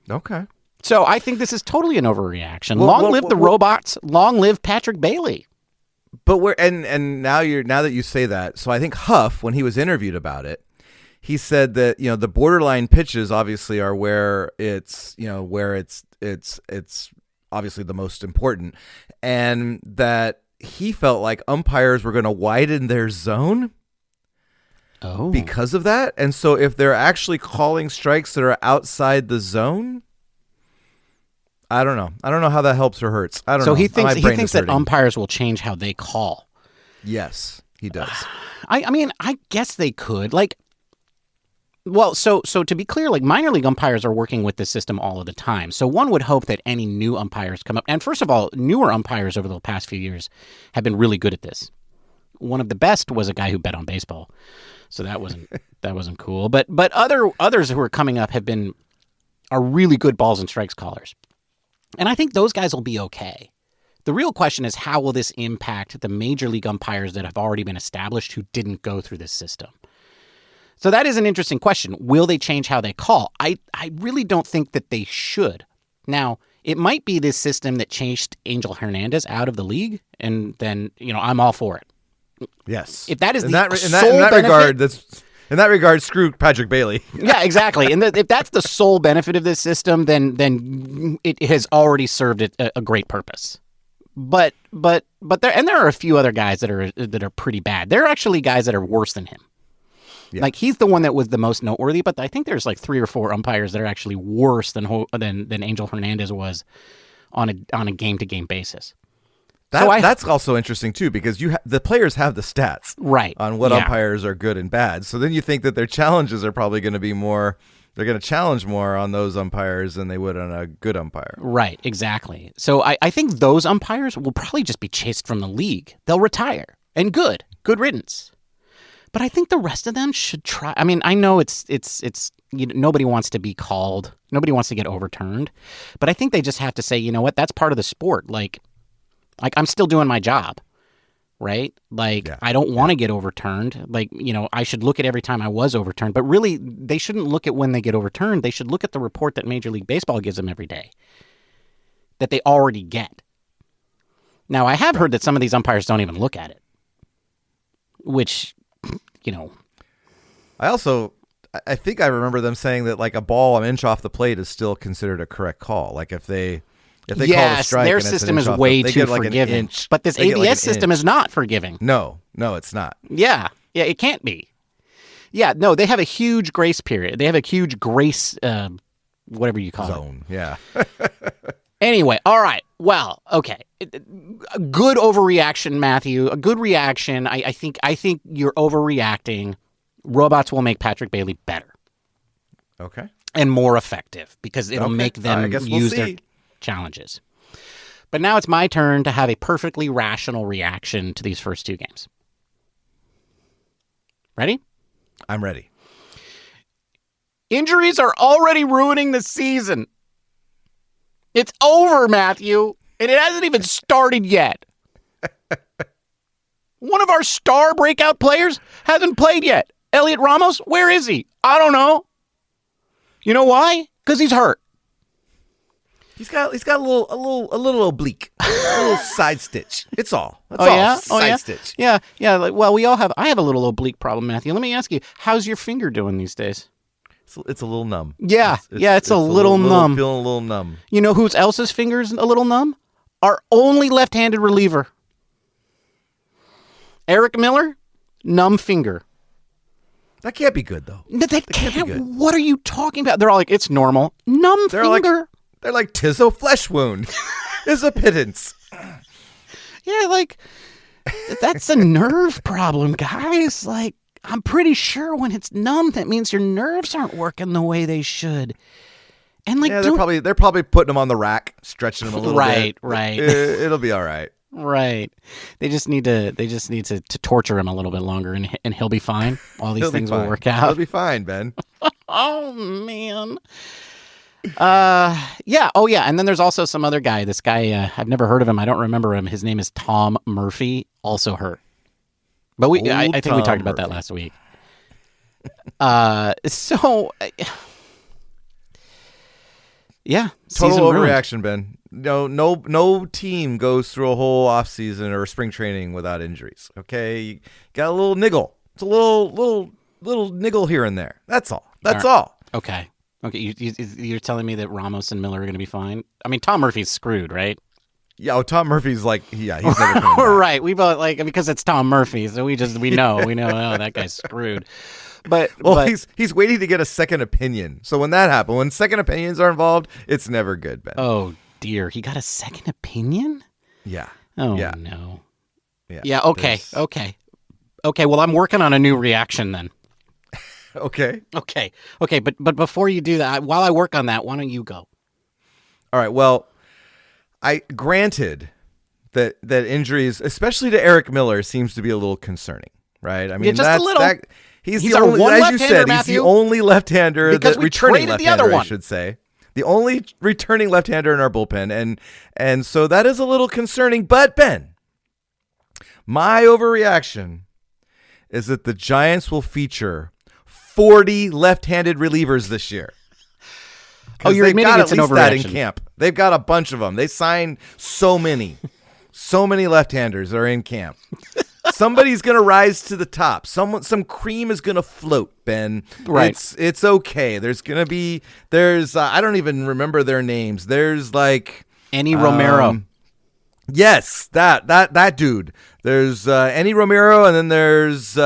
Okay. So I think this is totally an overreaction. Long live the robots. Long live Patrick Bailey. But now that you say that, so I think Huff, when he was interviewed about it, he said that, the borderline pitches obviously are where it's obviously the most important, and that he felt like umpires were going to widen their zone because of that. And so if they're actually calling strikes that are outside the zone, I don't know. I don't know how that helps or hurts. I don't know. So he thinks that umpires will change how they call. Yes, he does. I mean, I guess they could. Well, so to be clear, minor league umpires are working with this system all of the time. So one would hope that any new umpires come up. And first of all, newer umpires over the past few years have been really good at this. One of the best was a guy who bet on baseball. So that wasn't cool. But others who are coming up are really good balls and strikes callers. And I think those guys will be okay. The real question is, how will this impact the major league umpires that have already been established who didn't go through this system? So that is an interesting question. Will they change how they call? I really don't think that they should. Now, it might be this system that chased Angel Hernandez out of the league, and then, I'm all for it. Yes. If that is in that regard, screw Patrick Bailey. Yeah, exactly. And if that's the sole benefit of this system, then it has already served a great purpose. But there are a few other guys that are pretty bad. There are actually guys that are worse than him. Yeah. He's the one that was the most noteworthy, but I think there's 3 or 4 umpires that are actually worse than Angel Hernandez was on a game-to-game basis. That's also interesting too, because the players have the stats on what umpires are good and bad. So then you think that their challenges are probably going to be more. They're going to challenge more on those umpires than they would on a good umpire. Right, exactly. So I think those umpires will probably just be chased from the league. They'll retire, and good riddance. But I think the rest of them should try. I mean, I know it's nobody wants to be called. Nobody wants to get overturned. But I think they just have to say, you know what, that's part of the sport. I'm still doing my job, right? I don't want to get overturned. I should look at every time I was overturned. But really, they shouldn't look at when they get overturned. They should look at the report that Major League Baseball gives them every day that they already get. Now, I have heard that some of these umpires don't even look at it, which... I think I remember them saying that a ball an inch off the plate is still considered a correct call. If they call a strike, their and system it's is way too forgiving. But this ABS system is not forgiving. No, it's not. Yeah, it can't be. Yeah, no, they have a huge grace period. They have a huge grace, whatever you call zone. Yeah. Anyway, all right. Well, okay. A good overreaction, Matthew. A good reaction. I think you're overreacting. Robots will make Patrick Bailey better. Okay. And more effective because it'll make them use their challenges. But now it's my turn to have a perfectly rational reaction to these first 2 games. Ready? I'm ready. Injuries are already ruining the season. It's over, Matthew, and it hasn't even started yet. One of our star breakout players hasn't played yet. Elliot Ramos, where is he? I don't know. You know why? Because he's hurt. He's got a little oblique, a little side stitch. It's all. That's all. Side stitch. Yeah. Well, I have a little oblique problem, Matthew. Let me ask you, how's your finger doing these days? It's a little numb. Yeah, it's a little numb. Feeling a little numb. You know whose else's finger's a little numb? Our only left-handed reliever. Eric Miller, numb finger. That can't be good, though. That can't be good. What are you talking about? They're all like, it's normal. Numb finger. They're like tis a flesh wound. Is a pittance. Yeah, like, that's a nerve problem, guys. Like, I'm pretty sure when it's numb, that means your nerves aren't working the way they should. And like, yeah, they're probably putting them on the rack, stretching them a little bit. Right. It'll be all right. Right. They just need to torture him a little bit longer, and he'll be fine. All these things will work out. He'll be fine, Ben. Oh man. Yeah. Oh yeah. And then there's also some other guy. This guy, I've never heard of him. I don't remember him. His name is Tom Murphy. Also hurt. But I think we talked about that last week. Yeah. Total overreaction, Ben. No team goes through a whole off season or spring training without injuries. Okay, you got a little niggle. It's a little niggle here and there. That's all. That's all. Okay. You're telling me that Ramos and Miller are going to be fine? I mean, Tom Murphy's screwed, right? Yeah. Tom Murphy's like, he's never coming back. Right. We both because it's Tom Murphy, so we know. Oh, that guy's screwed. But he's waiting to get a second opinion. So when that happens, when second opinions are involved, it's never good, Ben. Oh dear, he got a second opinion? Yeah. Oh yeah. no. Yeah. Okay. Well, I'm working on a new reaction then. Okay. But before you do that, while I work on that, why don't you go? All right. Well, I granted that injuries, especially to Eric Miller, seems to be a little concerning, right? I mean, just a little. He's the the only, one as you left-hander, said, Matthew, he's the only left-hander, because we returning traded the left-hander, other one. I should say. The only returning left-hander in our bullpen. And so that is a little concerning. But, Ben, my overreaction is that the Giants will feature 40 left-handed relievers this year. Oh, you're admitting it's an overreaction. That in camp. They've got a bunch of them. They signed so many left-handers are in camp. Somebody's going to rise to the top. Some cream is going to float, Ben. Right. It's okay. There's I don't even remember their names. There's like Annie Romero. Yes, that dude. There's Annie Romero, and then there's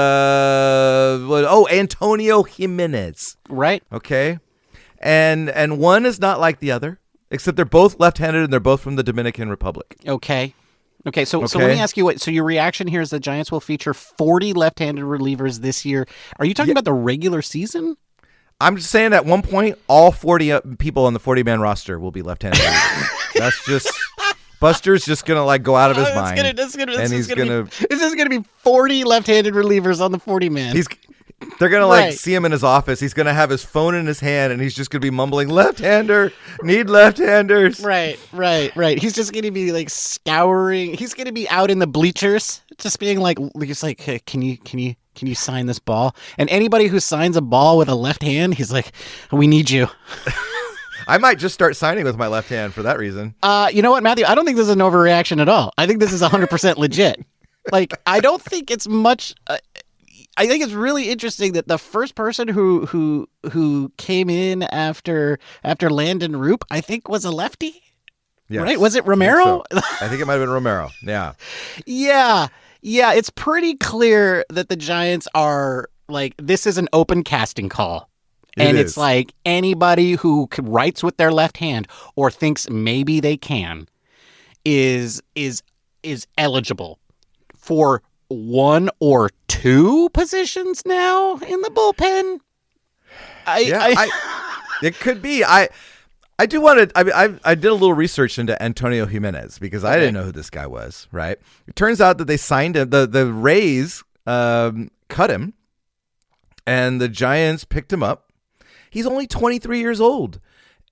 Antonio Jimenez. Right. Okay. And one is not like the other, except they're both left-handed and they're both from the Dominican Republic. Okay. So let me ask you so your reaction here is the Giants will feature 40 left-handed relievers this year. Are you talking about the regular season? I'm just saying at one point, all 40 people on the 40-man roster will be left-handed. That's just Buster's just going to like go out of his mind. This is going to be 40 left-handed relievers on the 40-man. They're going to like see him in his office. He's going to have his phone in his hand and he's just going to be mumbling, left-hander, need left-handers. Right. He's just going to be like scouring. He's going to be out in the bleachers just being like, hey, can you sign this ball? And anybody who signs a ball with a left hand, he's like, we need you. I might just start signing with my left hand for that reason. You know what, Matthew? I don't think this is an overreaction at all. I think this is 100% legit. Like, I don't think it's much... I think it's really interesting that the first person who came in after Landon Roop, I think, was a lefty. Yes. Right? Was it Romero? I think it might have been Romero. Yeah. Yeah. It's pretty clear that the Giants are like, this is an open casting call. And it's like anybody who writes with their left hand or thinks maybe they can is eligible for one or two positions now in the bullpen. It could be. I do want to. I did a little research into Antonio Jimenez because I didn't know who this guy was. Right. It turns out that they signed him. The Rays cut him, and the Giants picked him up. He's only 23 years old,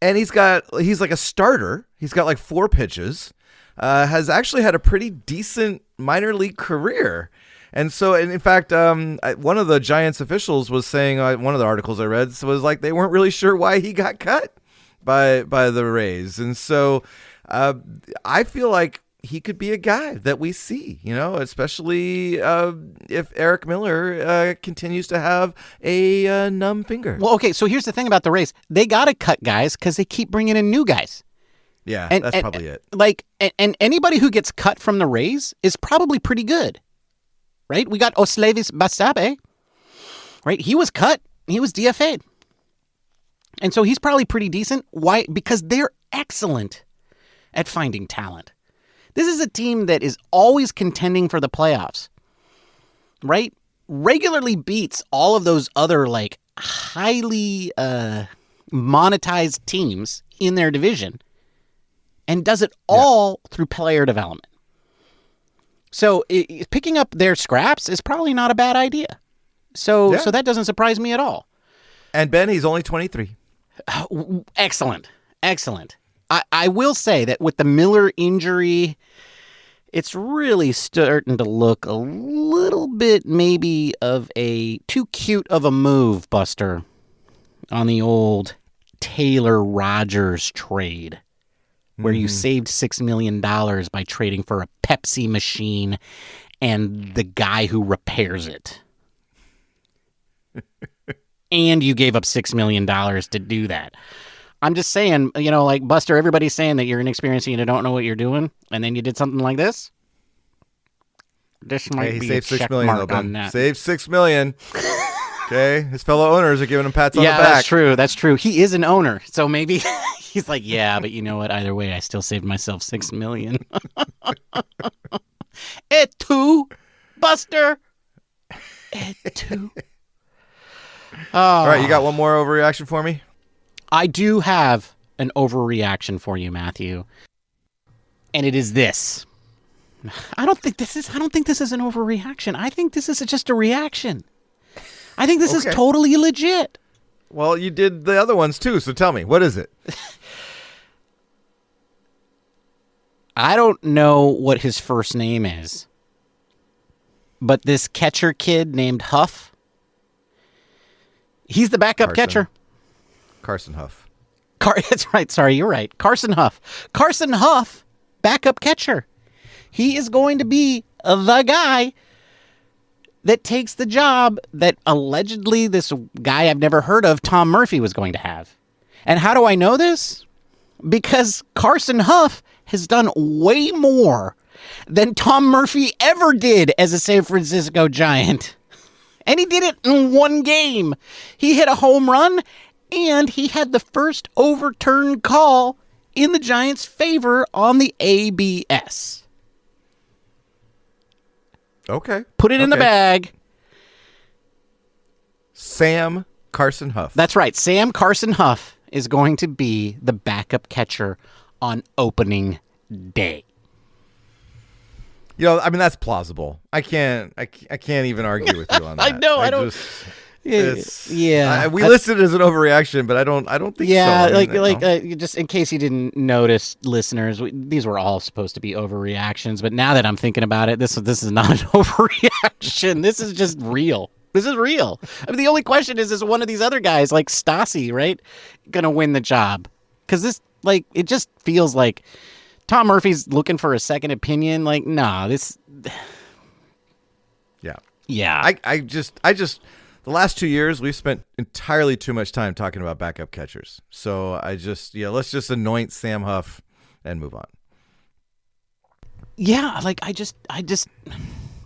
and he's like a starter. He's got like 4 pitches. Has actually had a pretty decent minor league career. And so, and in fact, one of the Giants officials was saying, one of the articles I read was like, they weren't really sure why he got cut by the Rays. And so I feel like he could be a guy that we see, especially if Eric Miller continues to have a numb finger. Well, okay, so here's the thing about the Rays. They got to cut guys because they keep bringing in new guys. Yeah, that's probably it. Like, and anybody who gets cut from the Rays is probably pretty good, right? We got Oslevis Basabe, right? He was cut. He was DFA'd. And so he's probably pretty decent. Why? Because they're excellent at finding talent. This is a team that is always contending for the playoffs, right? Regularly beats all of those other like highly monetized teams in their division and does it all through player development. So picking up their scraps is probably not a bad idea. So that doesn't surprise me at all. And Ben, he's only 23. Excellent. I will say that with the Miller injury, it's really starting to look a little bit maybe of a too cute of a move, Buster, on the old Taylor Rogers trade, where you saved $6 million by trading for a Pepsi machine and the guy who repairs it. And you gave up $6 million to do that. I'm just saying, like Buster, everybody's saying that you're inexperienced and you don't know what you're doing, and then you did something like this. This might be a check mark on that. Saved $6 million. Okay, his fellow owners are giving him pats on the back. Yeah, that's true. He is an owner, so maybe he's like, yeah, but you know what? Either way, I still saved myself $6 million. Et tu, Buster. Et tu. All right, you got one more overreaction for me? I do have an overreaction for you, Matthew. And it is this. I don't think this is an overreaction. I think this is just a reaction. I think this is totally legit. Well, you did the other ones too, so tell me, what is it? I don't know what his first name is, but this catcher kid named Huff, he's the backup catcher. Carson Huff. That's right. Sorry, you're right. Carson Huff. Carson Huff, backup catcher. He is going to be the guy that takes the job that allegedly this guy I've never heard of, Tom Murphy, was going to have. And how do I know this? Because Carson Huff has done way more than Tom Murphy ever did as a San Francisco Giant. And he did it in one game. He hit a home run, and he had the first overturned call in the Giants' favor on the ABS. Okay. Put it in the bag. Sam Carson Huff. That's right. Sam Carson Huff is going to be the backup catcher on opening day. That's plausible. I can't even argue with you on that. I know. I don't. We listed it as an overreaction, but I don't think so. Yeah, just in case you didn't notice, listeners, these were all supposed to be overreactions. But now that I'm thinking about it, this is not an overreaction. This is just real. This is real. I mean, the only question is one of these other guys like Stassi, right, gonna win the job? Because this, it just feels like Tom Murphy's looking for a second opinion. This. Yeah. I just. The last 2 years, we've spent entirely too much time talking about backup catchers. So let's just anoint Sam Huff and move on. Yeah,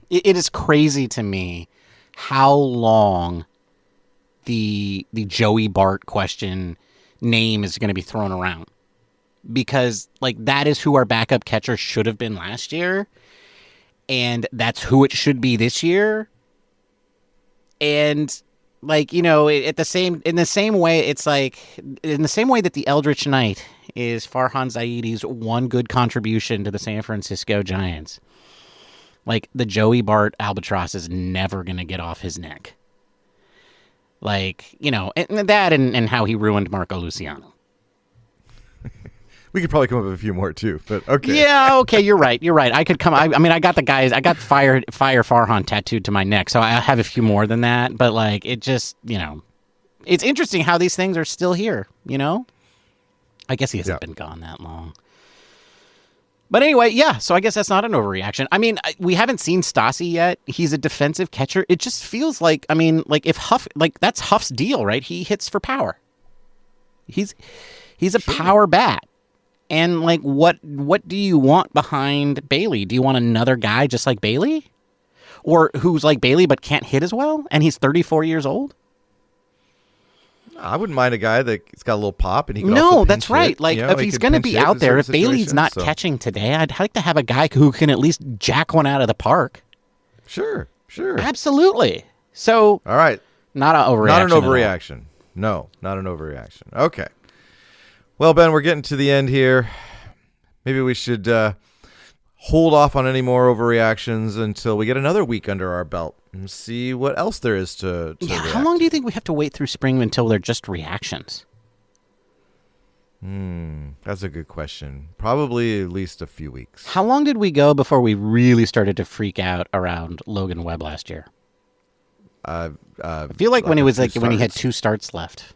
it is crazy to me how long the Joey Bart question name is going to be thrown around. Because, that is who our backup catcher should have been last year. And that's who it should be this year. And in the same way, it's in the same way that the Eldritch Knight is Farhan Zaidi's one good contribution to the San Francisco Giants. The Joey Bart albatross is never going to get off his neck. And that and how he ruined Marco Luciano. We could probably come up with a few more too, but okay. Yeah, okay, you're right. I could come. I got the guys. I got Fire Farhan tattooed to my neck, so I have a few more than that. But it just, it's interesting how these things are still here. I guess he hasn't been gone that long. But anyway, yeah. So I guess that's not an overreaction. I mean, we haven't seen Stassi yet. He's a defensive catcher. It just feels if Huff, that's Huff's deal, right? He hits for power. He's a power bat. And what do you want behind Bailey? Do you want another guy just like Bailey? Or who's like Bailey but can't hit as well, and he's 34 years old? I wouldn't mind a guy that's got a little pop, and he can also No, pinch that's right. hit. Like, You know, if he he's could going to pinch be hit out in there, if certain Bailey's not situations, so- catching today, I'd like to have a guy who can at least jack one out of the park. Sure. Absolutely. So, All right. not an overreaction. Not an at all. overreaction. No, not an overreaction. Okay. Well, Ben, we're getting to the end here. Maybe we should hold off on any more overreactions until we get another week under our belt and see what else there is to Yeah, react how long to. do you think we have to wait through spring until they're just reactions? That's a good question. Probably at least a few weeks. How long did we go before we really started to freak out around Logan Webb last year? I feel like when it was when he had 2 starts left.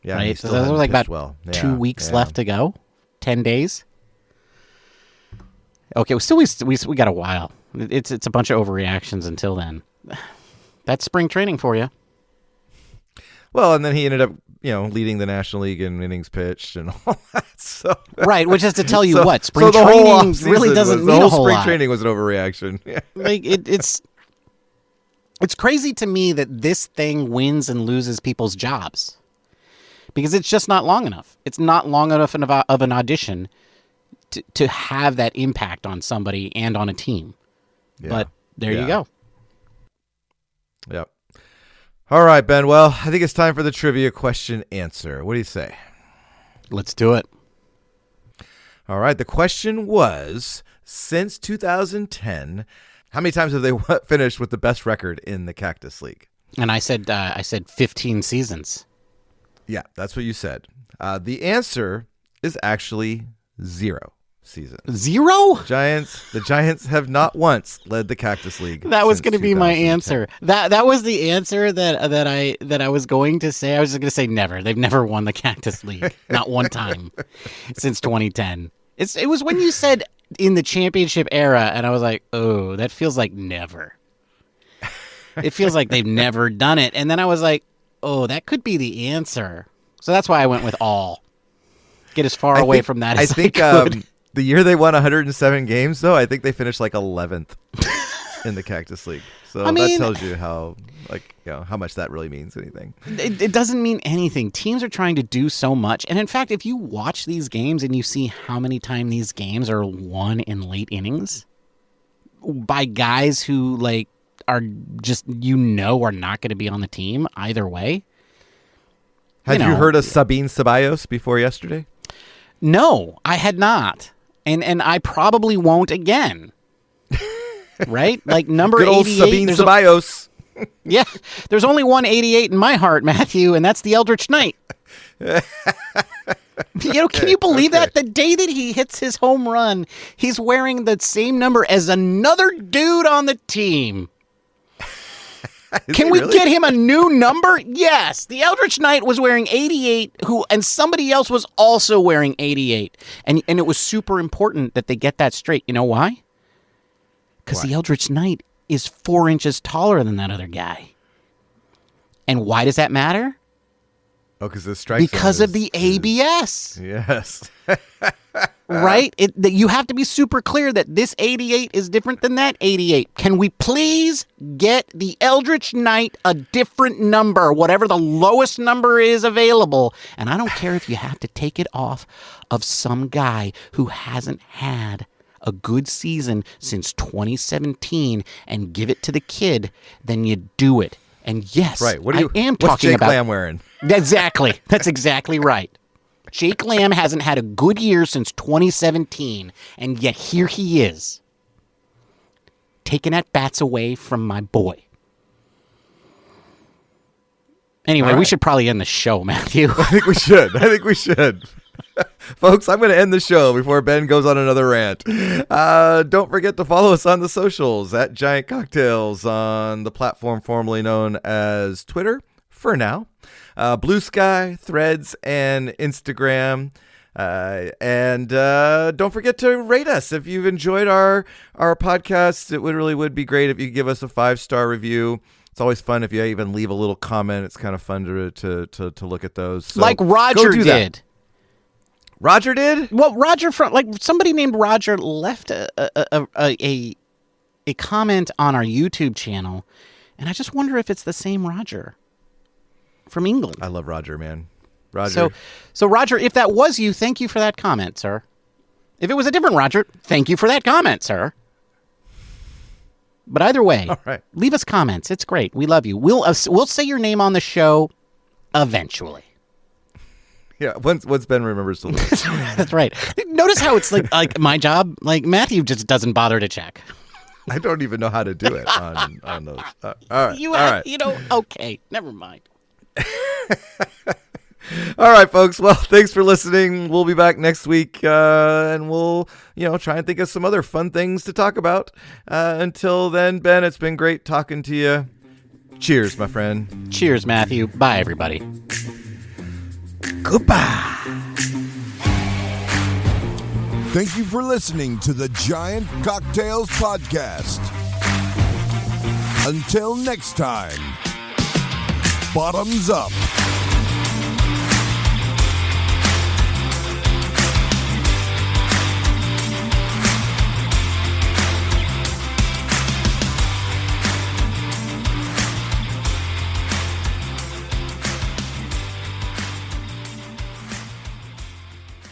Yeah, right? he So still there hadn't was like pitched about well. 2 weeks Yeah. left to go. 10 days. Okay, well, still we got a while. It's a bunch of overreactions until then. That's spring training for you. Well, and then he ended up, leading the National League in innings pitched and all that. So Right, which is to tell you so- what, so spring the whole training offseason really doesn't was- mean the a whole whole spring lot. training was an overreaction. Yeah. Like it's crazy to me that this thing wins and loses people's jobs because it's just not long enough. It's not long enough of an audition to have that impact on somebody and on a team. Yeah. But there you go. Yep. All right, Ben. Well, I think it's time for the trivia question answer. What do you say? Let's do it. All right. The question was, since 2010, how many times have they finished with the best record in the Cactus League? And I said 15 seasons. Yeah, that's what you said. The answer is actually 0 seasons. 0? The Giants have not once led the Cactus League. That was since going to be my 2010. answer. That was the answer that I was going to say. I was just going to say never. They've never won the Cactus League, not one time since 2010. It was when you said in the championship era, and I was like, oh, that feels like never. It feels like they've never done it, and then I was like, oh, that could be the answer. So that's why I went with all. Get as far away from that as I could. The year they won 107 games, though, I think they finished like 11th in the Cactus League. So that tells you how much that really means anything. It doesn't mean anything. Teams are trying to do so much. And in fact, if you watch these games and you see how many times these games are won in late innings by guys who are just, are not going to be on the team either way. Have you heard of Sabine Ceballos before yesterday? No, I had not. And I probably won't again. Right? Like number Good old 88. Sabine Ceballos. Yeah. There's only one 88 in my heart, Matthew, and that's the Eldritch Knight. Can you believe that? The day that he hits his home run, he's wearing the same number as another dude on the team. Can we get him a new number? Yes. The Eldritch Knight was wearing 88, and somebody else was also wearing 88. And it was super important that they get that straight. You know why? Because the Eldritch Knight is 4 inches taller than that other guy. And why does that matter? Oh, because the strike Because of the ABS. Yes. Right? You have to be super clear that this 88 is different than that 88. Can we please get the Eldritch Knight a different number, whatever the lowest number is available? And I don't care if you have to take it off of some guy who hasn't had a good season since 2017 and give it to the kid, then you do it. And yes, Right. I am what's talking Jake about... Lamb wearing? Exactly. That's exactly right. Jake Lamb hasn't had a good year since 2017, and yet here he is, taking at bats away from my boy. Anyway, we should probably end the show, Matthew. I think we should. Folks, I'm going to end the show before Ben goes on another rant. Don't forget to follow us on the socials at Giant Cocktails on the platform formerly known as Twitter for now. Blue Sky, Threads, and Instagram. And don't forget to rate us. If you've enjoyed our podcast, it would be great if you give us a 5-star review. It's always fun if you even leave a little comment. It's kind of fun to look at those. So like Roger did. That. Roger did? Well, Roger somebody named Roger left a a comment on our YouTube channel, and I just wonder if it's the same Roger from England. I love Roger, man. Roger. So Roger, if that was you, thank you for that comment, sir. If it was a different Roger, thank you for that comment, sir. But either way, all right, leave us comments. It's great. We love you. We'll say your name on the show eventually. Yeah, once Ben remembers to listen. That's right. Notice how it's like my job. Like Matthew just doesn't bother to check. I don't even know how to do it on those. All right. All right. Okay, never mind. All right, folks. Well, thanks for listening. We'll be back next week, and we'll, try and think of some other fun things to talk about. Until then, Ben, it's been great talking to you. Cheers, my friend. Cheers, Matthew. Bye, everybody. Goodbye. Thank you for listening to the Giant Cocktails Podcast. Until next time, bottoms up.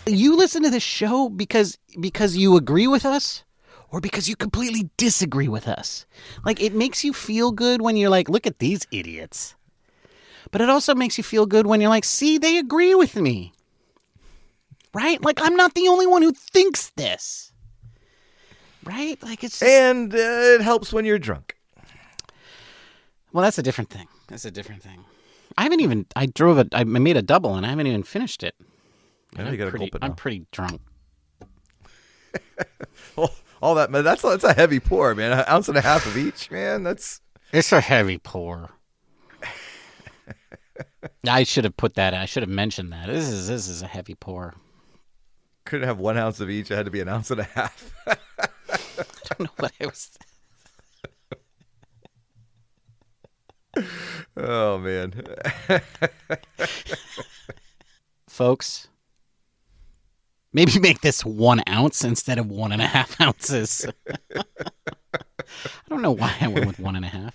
You listen to this show because you agree with us or because you completely disagree with us. Like, it makes you feel good when you're like, look at these idiots. But it also makes you feel good when you're like, see, they agree with me. Right? Like, I'm not the only one who thinks this. Right? Like, it's just... And it helps when you're drunk. Well, that's a different thing. I made a double and I haven't even finished it. You gotta gulp it now. I'm pretty drunk. All that's a heavy pour, man. An ounce and a half of each, man. It's a heavy pour. I should have put that. I should have mentioned that. This is a heavy pour. Couldn't have 1 ounce of each. It had to be an ounce and a half. I don't know what I was. Oh man, folks. Maybe make this 1 ounce instead of 1.5 ounces. I don't know why I went with 1.5.